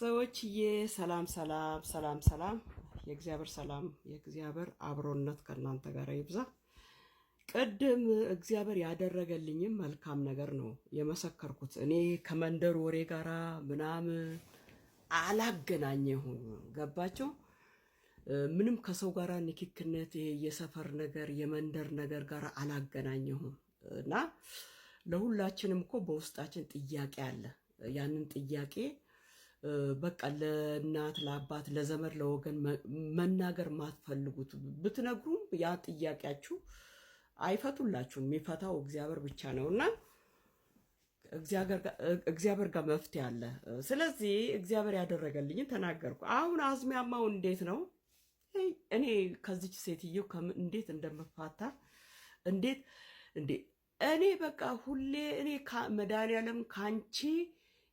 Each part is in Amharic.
ሰዎችዬ ሰላም ሰላም ሰላም ሰላም። የእግዚአብሔር ሰላም የእግዚአብሔር አብሮነት ከእናንተ ጋር ይብዛ። ቅድም እግዚአብሔር ያደረገልኝም መልካም ነገር ነው የመሰከርኩት። እኔ ከመንደር ወሬ ጋራ ምናምን አላገናኘሁም። ገባቸው? ምንም ከሰው ጋራ ንክክነት የሰፈር ነገር የመንደር ነገር ጋር አላገናኘሁም። እና ለሁላችንም እኮ በውስጣችን ጥያቄ አለ። ያንን ጥያቄ በቃ ለእናት ለአባት ለዘመድ ለወገን መናገር ማትፈልጉት ብትነግሩም ያ ጥያቄያችሁ አይፈቱላችሁም። የሚፈታው እግዚአብሔር ብቻ ነውና እግዚአብሔር ጋር መፍትሄ አለ። ስለዚህ እግዚአብሔር ያደረገልኝን ተናገርኩ። አሁን አዝማሚያው እንዴት ነው? እኔ ከዚች ሴትዮ እንዴት እንደምፋታ እንዴት እኔ በቃ ሁሌ እኔ መድኃኒዓለም ካንቺ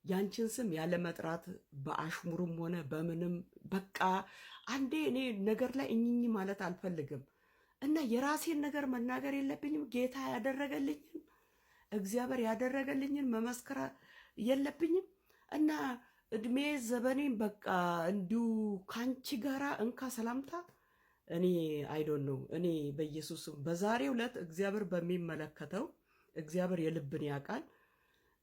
ያንቺን ስም ያለ መጥራት በአሽሙርም ሆነ በምንም በቃ አንዴ እኔ ነገር ላይ እኝኝ ማለት አልፈልግም እና የራሴን ነገር መናገር የለብኝም። ጌታ ያደረገልኝን እግዚአብሔር ያደረገልኝን መመስከር የለብኝም እና እድሜ ዘበኔን በቃ እንዲሁ ካንቺ ጋራ እንካ ሰላምታ እኔ አይዶን ነው። እኔ በኢየሱስም በዛሬው ዕለት እግዚአብሔር በሚመለከተው እግዚአብሔር የልብን ያውቃል።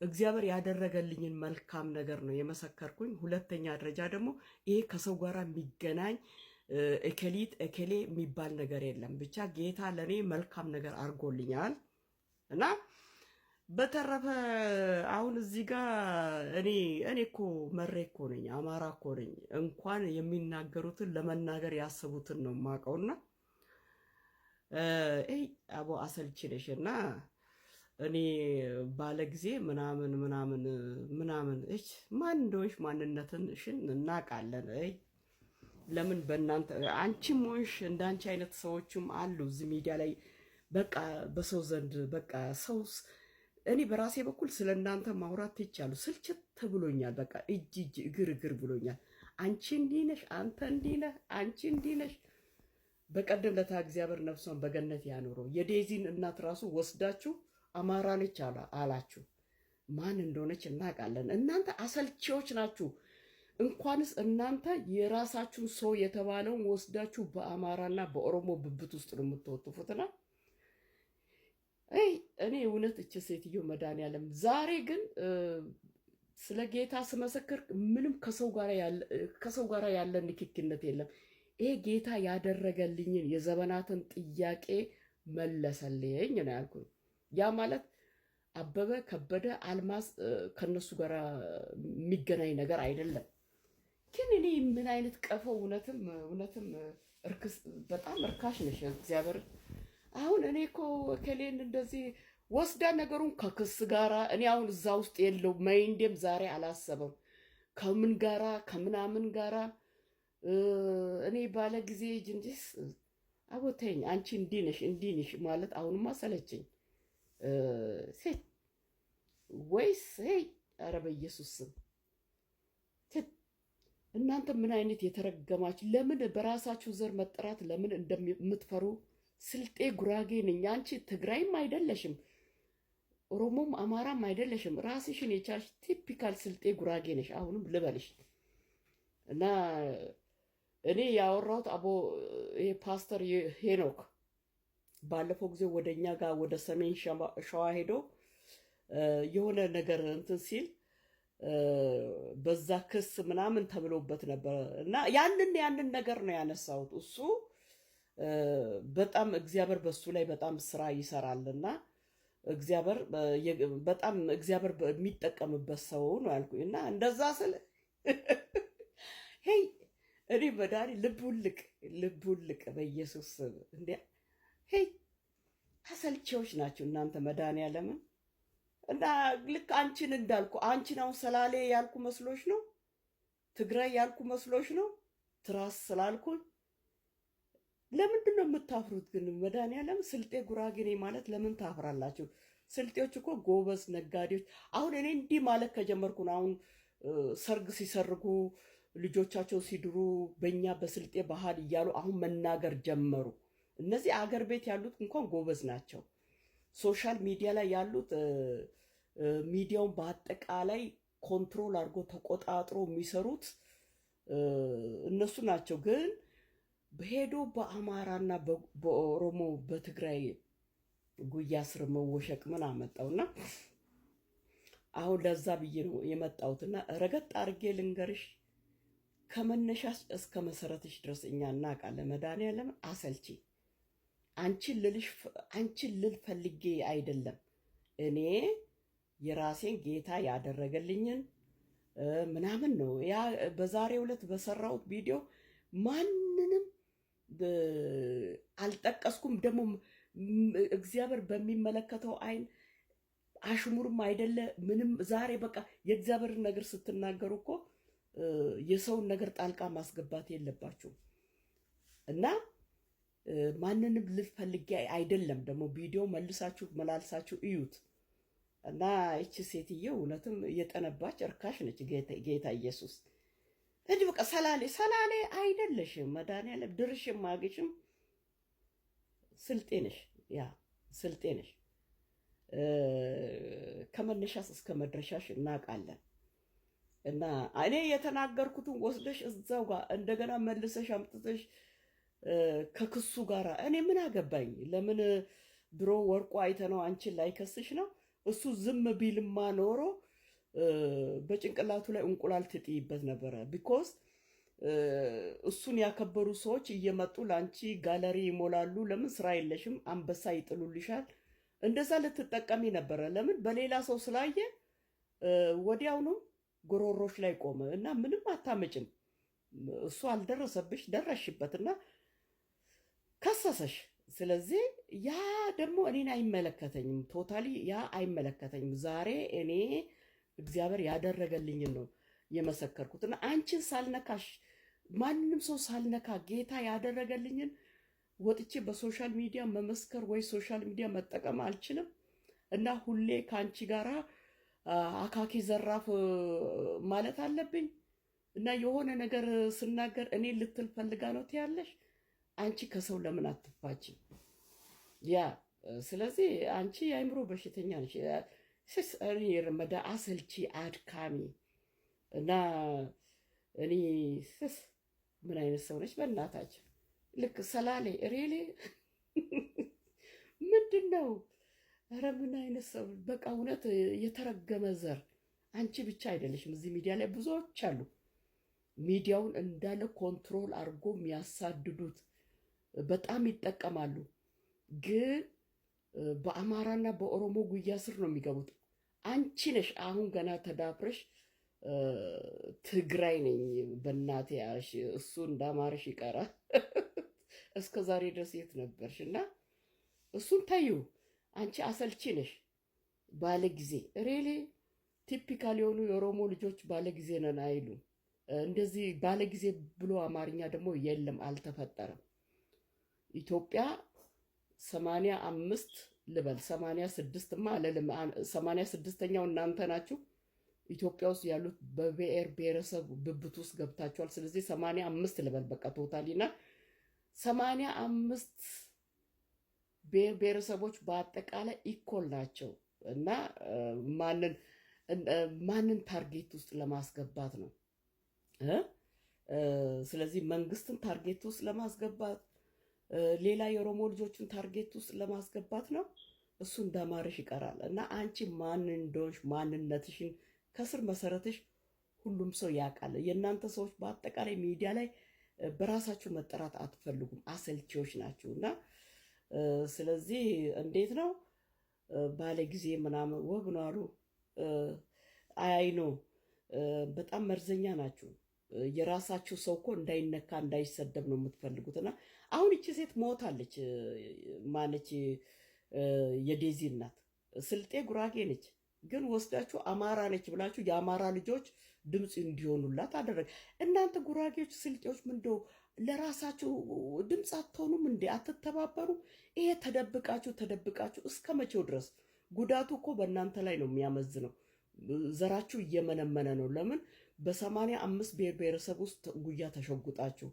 እግዚአብሔር ያደረገልኝን መልካም ነገር ነው የመሰከርኩኝ። ሁለተኛ ደረጃ ደግሞ ይሄ ከሰው ጋር የሚገናኝ እከሊት እከሌ የሚባል ነገር የለም። ብቻ ጌታ ለኔ መልካም ነገር አድርጎልኛል እና በተረፈ አሁን እዚህ ጋር እኔ እኮ መሬ እኮ ነኝ፣ አማራ እኮ ነኝ። እንኳን የሚናገሩትን ለመናገር ያሰቡትን ነው የማውቀውና አቦ አሰልቺ ነሽና እኔ ባለ ጊዜ ምናምን ምናምን ምናምን ማን እንደሆንሽ ማንነትሽን እናውቃለን። ለምን በእናንተ አንቺም ሆንሽ እንዳንቺ አይነት ሰዎችም አሉ እዚህ ሚዲያ ላይ በቃ በሰው ዘንድ በቃ ሰው እኔ በራሴ በኩል ስለ እናንተ ማውራት ትቻለሁ። ስልችት ብሎኛል። በቃ እጅ እግር ብሎኛል። አንቺ እንዲህ ነሽ፣ አንተ እንዲህ ነህ፣ አንቺ እንዲህ ነሽ። በቀደም ለታ እግዚአብሔር ነፍሷን በገነት ያኑረው የዴዚን እናት ራሱ ወስዳችሁ አማራ ነች አላችሁ። ማን እንደሆነች እናውቃለን። እናንተ አሰልቺዎች ናችሁ። እንኳንስ እናንተ የራሳችሁን ሰው የተባለውን ወስዳችሁ በአማራና በኦሮሞ ብብት ውስጥ ነው የምትወጥፉትና እኔ እውነት እቺ ሴትዮ መድኃኒዓለም ዛሬ ግን ስለ ጌታ ስመሰክር ምንም ከሰው ጋር ያለ ንክኪነት የለም። ይሄ ጌታ ያደረገልኝን የዘመናትን ጥያቄ መለሰልኝ ነው ያልኩኝ። ያ ማለት አበበ ከበደ አልማዝ ከነሱ ጋር የሚገናኝ ነገር አይደለም። ግን እኔ ምን አይነት ቀፎ እውነትም በጣም እርካሽ ነሽ እግዚአብሔር። አሁን እኔ እኮ ከሌን እንደዚህ ወስዳ ነገሩን ከክስ ጋራ እኔ አሁን እዛ ውስጥ የለው ማይንዴም ዛሬ አላሰበም ከምን ጋራ ከምናምን ጋራ እኔ ባለ ጊዜ ጅንጅስ አቦተኝ አንቺ እንዲህ ነሽ ማለት አሁንማ ሰለቸኝ። ሴት ወይስ ኧረ በኢየሱስ ስም እናንተ ምን አይነት የተረገማችሁ! ለምን በራሳችሁ ዘር መጠራት ለምን እንደምትፈሩ። ስልጤ ጉራጌ ነኝ። አንቺ ትግራይም አይደለሽም፣ ኦሮሞም አማራም አይደለሽም። ራስሽን የቻልሽ ቲፒካል ስልጤ ጉራጌ ነሽ። አሁንም ልበልሽ እና እኔ ያወራሁት ይሄ ፓስተር ሄኖክ ባለፈው ጊዜ ወደኛ ጋር ወደ ሰሜን ሸዋ ሄዶ የሆነ ነገር እንትን ሲል በዛ ክስ ምናምን ተብሎበት ነበር እና ያንን ነገር ነው ያነሳሁት። እሱ በጣም እግዚአብሔር በሱ ላይ በጣም ስራ ይሰራልና እግዚአብሔር የሚጠቀምበት ሰው ነው ያልኩኝ እና እንደዛ ስል እኔ መዳኒ ልቡልቅ በኢየሱስ እንዴ አሰልቺዎች ናችሁ እናንተ መድኃኒዓለምን። እና ልክ አንቺን እንዳልኩ አንቺን አሁን ሰላሌ ያልኩ መስሎሽ ነው? ትግራይ ያልኩ መስሎሽ ነው? ትራስ ስላልኩኝ ለምንድን ነው የምታፍሩት ግን? መድኃኒዓለም ስልጤ ጉራጌ ነኝ ማለት ለምን ታፍራላችሁ? ስልጤዎች እኮ ጎበዝ ነጋዴዎች። አሁን እኔ እንዲህ ማለት ከጀመርኩ ነው አሁን ሰርግ ሲሰርጉ ልጆቻቸው ሲድሩ በእኛ በስልጤ ባህል እያሉ አሁን መናገር ጀመሩ። እነዚህ አገር ቤት ያሉት እንኳን ጎበዝ ናቸው። ሶሻል ሚዲያ ላይ ያሉት ሚዲያውን በአጠቃላይ ኮንትሮል አድርጎ ተቆጣጥሮ የሚሰሩት እነሱ ናቸው። ግን ሄዶ በአማራና በኦሮሞ በትግራይ ጉያ ስር መወሸቅ ምን አመጣውና አሁን ለዛ ብዬ ነው የመጣሁትና ረገጥ አድርጌ ልንገርሽ፣ ከመነሻሽ እስከ መሰረትሽ ድረስ እኛ እናውቃለን። መድኃኒዓለም አሰልቺ አንቺን ልል ፈልጌ አይደለም። እኔ የራሴን ጌታ ያደረገልኝን ምናምን ነው። ያ በዛሬው ዕለት በሰራሁት ቪዲዮ ማንንም አልጠቀስኩም። ደግሞ እግዚአብሔር በሚመለከተው አይን አሽሙርም አይደለ ምንም። ዛሬ በቃ የእግዚአብሔርን ነገር ስትናገሩ እኮ የሰውን ነገር ጣልቃ ማስገባት የለባችሁም። እና ማንንም ልፈልጌ አይደለም። ደግሞ ቪዲዮ መልሳችሁ መላልሳችሁ እዩት። እና ይቺ ሴትዮ እውነትም እየጠነባች እርካሽ ነች። ጌታ ኢየሱስ እንዲህ በቃ ሰላሌ አይደለሽም። መድኃኒዓለም ድርሽም ማግሽም ስልጤ ነሽ። ያ ስልጤ ነሽ። ከመነሻስ እስከ መድረሻሽ እናውቃለን። እና እኔ የተናገርኩትን ወስደሽ እዛው ጋር እንደገና መልሰሽ አምጥተሽ ከክሱ ጋር እኔ ምን አገባኝ? ለምን ድሮ ወርቁ አይተነው አንቺን ላይከስሽ ነው? እሱ ዝም ቢልማ ኖሮ በጭንቅላቱ ላይ እንቁላል ትጥይበት ነበረ። ቢኮዝ እሱን ያከበሩ ሰዎች እየመጡ ለአንቺ ጋለሪ ይሞላሉ። ለምን ስራ የለሽም? አንበሳ ይጥሉልሻል። እንደዛ ልትጠቀሚ ነበረ። ለምን በሌላ ሰው ስላየ ወዲያውኑ ጉሮሮች ላይ ቆመ እና ምንም አታመጭም። እሱ አልደረሰብሽ፣ ደረሽበትና ከሰሰሽ። ስለዚህ ያ ደግሞ እኔን አይመለከተኝም። ቶታሊ ያ አይመለከተኝም። ዛሬ እኔ እግዚአብሔር ያደረገልኝን ነው የመሰከርኩትና አንቺን ሳልነካሽ ማንንም ሰው ሳልነካ ጌታ ያደረገልኝን ወጥቼ በሶሻል ሚዲያ መመስከር ወይ ሶሻል ሚዲያ መጠቀም አልችልም። እና ሁሌ ከአንቺ ጋራ አካኪ ዘራፍ ማለት አለብኝ። እና የሆነ ነገር ስናገር እኔ ልትል ፈልጋ ነው ትያለሽ። አንቺ ከሰው ለምን አትፋች? ያ ስለዚህ አንቺ የአእምሮ በሽተኛ ነሽ። እኔ ረመዳ አሰልቺ አድካሚ እና እኔ ምን አይነት ሰው ነች በእናታችን? ልክ ሰላሌ ሬሌ ምንድን ነው? ኧረ ምን አይነት ሰው በቃ እውነት የተረገመ ዘር። አንቺ ብቻ አይደለሽም። እዚህ ሚዲያ ላይ ብዙዎች አሉ። ሚዲያውን እንዳለ ኮንትሮል አድርጎ የሚያሳድዱት በጣም ይጠቀማሉ። ግን በአማራና በኦሮሞ ጉያ ስር ነው የሚገቡት። አንቺ ነሽ አሁን ገና ተዳፍረሽ ትግራይ ነኝ በእናቴ ያልሽ። እሱ እንዳማረሽ ይቀራል። እስከ ዛሬ ድረስ የት ነበርሽ? እና እሱን ታዩ። አንቺ አሰልቺ ነሽ፣ ባለ ጊዜ ሬሌ ቲፒካል የሆኑ የኦሮሞ ልጆች ባለ ጊዜ ነን አይሉ። እንደዚህ ባለ ጊዜ ብሎ አማርኛ ደግሞ የለም፣ አልተፈጠረም። ኢትዮጵያ 85 ልበል 86ማ አለለም። 86ኛው እናንተ ናችሁ። ኢትዮጵያ ውስጥ ያሉት በብሔር ብሔረሰብ ብብት ውስጥ ገብታችኋል። ስለዚህ 85 ልበል በቃ ቶታሊና 85 ብሔር ብሔረሰቦች በአጠቃላይ ኢኮል ናቸው። እና ማንን ታርጌት ውስጥ ለማስገባት ነው? ስለዚህ መንግስትን ታርጌት ውስጥ ለማስገባት፣ ሌላ የኦሮሞ ልጆችን ታርጌት ውስጥ ለማስገባት ነው። እሱ እንዳማረሽ ይቀራል። እና አንቺ ማን እንደሆንሽ ማንነትሽን ከስር መሰረትሽ ሁሉም ሰው ያውቃል። የእናንተ ሰዎች በአጠቃላይ ሚዲያ ላይ በራሳችሁ መጠራት አትፈልጉም። አሰልቺዎች ናችሁ። እና ስለዚህ እንዴት ነው ባለ ጊዜ ምናምን ወግ ነው አሉ። አይኖ በጣም መርዘኛ ናችሁ። የራሳችሁ ሰው እኮ እንዳይነካ እንዳይሰደብ ነው የምትፈልጉት። እና አሁን እቺ ሴት ሞታለች። ማነች? የዴዚ እናት ስልጤ ጉራጌ ነች። ግን ወስዳችሁ አማራ ነች ብላችሁ የአማራ ልጆች ድምፅ እንዲሆኑላት አደረገ። እናንተ ጉራጌዎች፣ ስልጤዎች ምንድነው ለራሳችሁ ድምፅ አትሆኑም እንዴ? አትተባበሩ? ይሄ ተደብቃችሁ እስከ መቼው ድረስ? ጉዳቱ እኮ በእናንተ ላይ ነው የሚያመዝነው። ዘራችሁ እየመነመነ ነው። ለምን በ85 ብሔር ብሔረሰብ ውስጥ ጉያ ተሸጉጣችሁ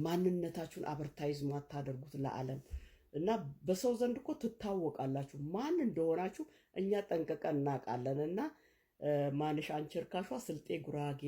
ማንነታችሁን አቨርታይዝ ማታደርጉት ለዓለም? እና በሰው ዘንድ እኮ ትታወቃላችሁ ማን እንደሆናችሁ። እኛ ጠንቀቀን እናውቃለን። እና ማንሽ አንቺ እርካሿ ስልጤ ጉራጌ